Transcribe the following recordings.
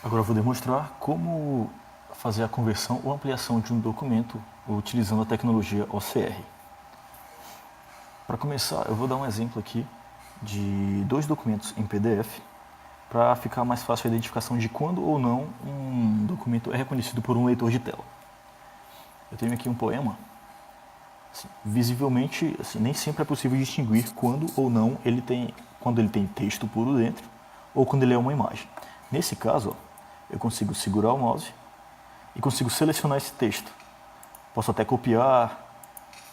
Agora eu vou demonstrar como fazer a conversão ou ampliação de um documento utilizando a tecnologia OCR. Para começar, eu vou dar um exemplo aqui de dois documentos em PDF para ficar mais fácil a identificação de quando ou não um documento é reconhecido por um leitor de tela. Eu tenho aqui um poema. Visivelmente, nem sempre é possível distinguir quando ou não quando ele tem texto puro dentro ou quando ele é uma imagem. Nesse caso, eu consigo segurar o mouse e consigo selecionar esse texto. Posso até copiar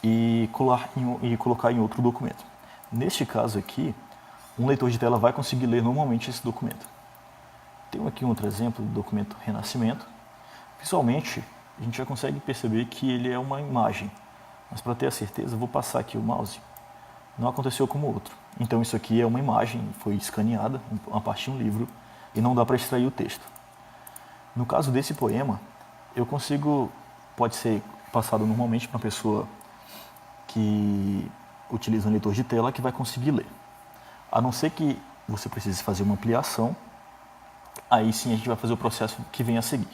e colocar em outro documento. Neste caso aqui, um leitor de tela vai conseguir ler normalmente esse documento. Tenho aqui um outro exemplo do documento Renascimento. Visualmente, a gente já consegue perceber que ele é uma imagem, mas para ter a certeza, eu vou passar aqui o mouse. Não aconteceu como o outro. Então isso aqui é uma imagem, foi escaneada, uma parte de um livro, e não dá para extrair o texto. No caso desse poema, pode ser passado normalmente para uma pessoa que utiliza um leitor de tela que vai conseguir ler. A não ser que você precise fazer uma ampliação, aí sim a gente vai fazer o processo que vem a seguir.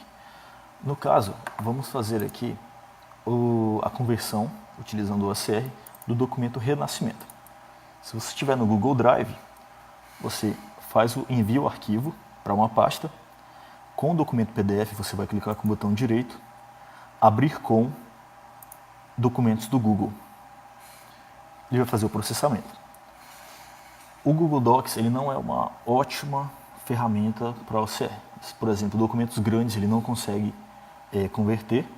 No caso, vamos fazer aqui a conversão, utilizando o OCR, do documento Renascimento. Se você estiver no Google Drive, você envia o arquivo para uma pasta. Com o documento PDF, você vai clicar com o botão direito, abrir com documentos do Google. Ele vai fazer o processamento. O Google Docs ele não é uma ótima ferramenta para OCR. Por exemplo, documentos grandes ele não consegue converter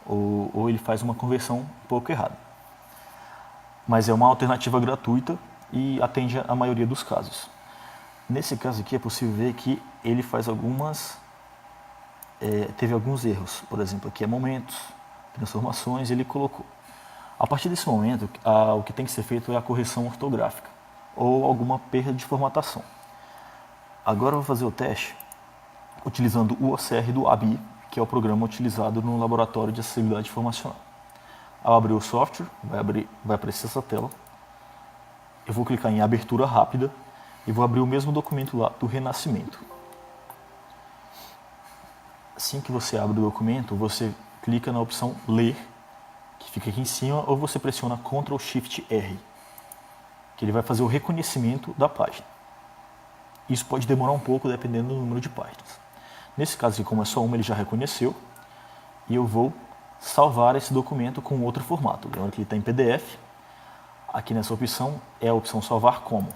ou ele faz uma conversão um pouco errada. Mas é uma alternativa gratuita e atende a maioria dos casos. Nesse caso aqui é possível ver que ele teve alguns erros. Por exemplo, aqui é momentos, transformações, ele colocou. A partir desse momento, o que tem que ser feito é a correção ortográfica ou alguma perda de formatação. Agora eu vou fazer o teste utilizando o OCR do ABI, que é o programa utilizado no Laboratório de Acessibilidade Informacional. Ao abrir o software, vai aparecer essa tela. Eu vou clicar em abertura rápida e vou abrir o mesmo documento lá do Renascimento. Assim que você abre o documento, você clica na opção Ler, que fica aqui em cima, ou você pressiona Ctrl Shift R, que ele vai fazer o reconhecimento da página. Isso pode demorar um pouco dependendo do número de páginas. Nesse caso aqui, como é só uma, ele já reconheceu, e eu vou salvar esse documento com outro formato. Lembra que ele está em PDF. Aqui nessa opção é a opção Salvar Como.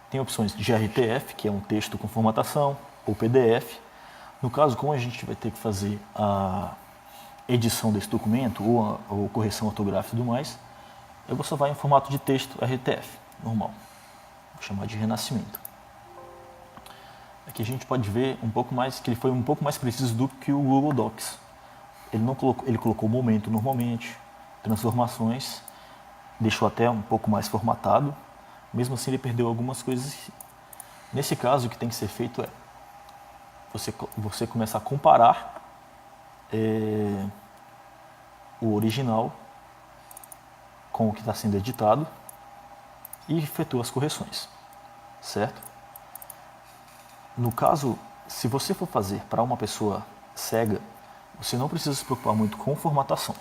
Tem opções de RTF, que é um texto com formatação, ou PDF. No caso, como a gente vai ter que fazer a edição desse documento, ou correção ortográfica e tudo mais, eu vou salvar em formato de texto RTF, normal. Vou chamar de Renascimento. Aqui a gente pode ver que ele foi um pouco mais preciso do que o Google Docs. Ele colocou momento normalmente, transformações, deixou até um pouco mais formatado. Mesmo assim, ele perdeu algumas coisas. Nesse caso, o que tem que ser feito é você começar a comparar o original com o que está sendo editado e efetua as correções, certo? No caso, se você for fazer para uma pessoa cega, você não precisa se preocupar muito com formatação.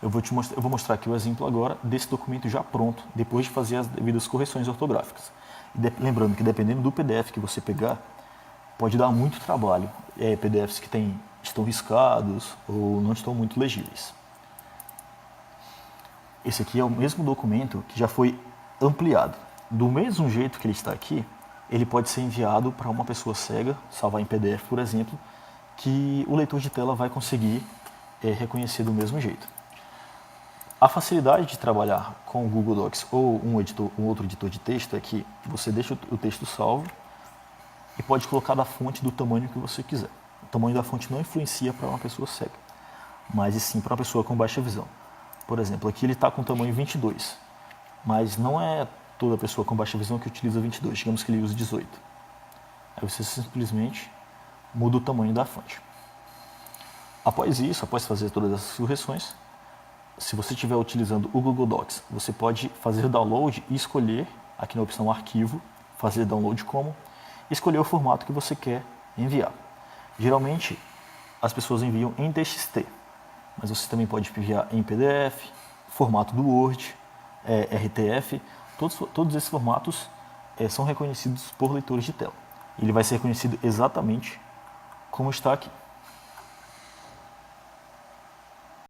Eu vou mostrar aqui o exemplo agora desse documento já pronto, depois de fazer as devidas correções ortográficas. Lembrando que dependendo do PDF que você pegar, pode dar muito trabalho. PDFs que estão riscados ou não estão muito legíveis. Esse aqui é o mesmo documento que já foi ampliado. Do mesmo jeito que ele está aqui, ele pode ser enviado para uma pessoa cega, salvar em PDF, por exemplo, que o leitor de tela vai conseguir reconhecer do mesmo jeito. A facilidade de trabalhar com o Google Docs ou um outro editor de texto é que você deixa o texto salvo e pode colocar da fonte do tamanho que você quiser. O tamanho da fonte não influencia para uma pessoa cega, mas sim para uma pessoa com baixa visão. Por exemplo, aqui ele está com tamanho 22, mas não é toda pessoa com baixa visão que utiliza 22, digamos que ele use 18. Aí você simplesmente muda o tamanho da fonte. Após fazer todas essas correções, se você estiver utilizando o Google Docs, você pode fazer download e escolher, aqui na opção Arquivo, fazer download como, escolher o formato que você quer enviar. Geralmente, as pessoas enviam em TXT, mas você também pode enviar em PDF, formato do Word, RTF, todos esses formatos são reconhecidos por leitores de tela. Ele vai ser reconhecido exatamente como está aqui.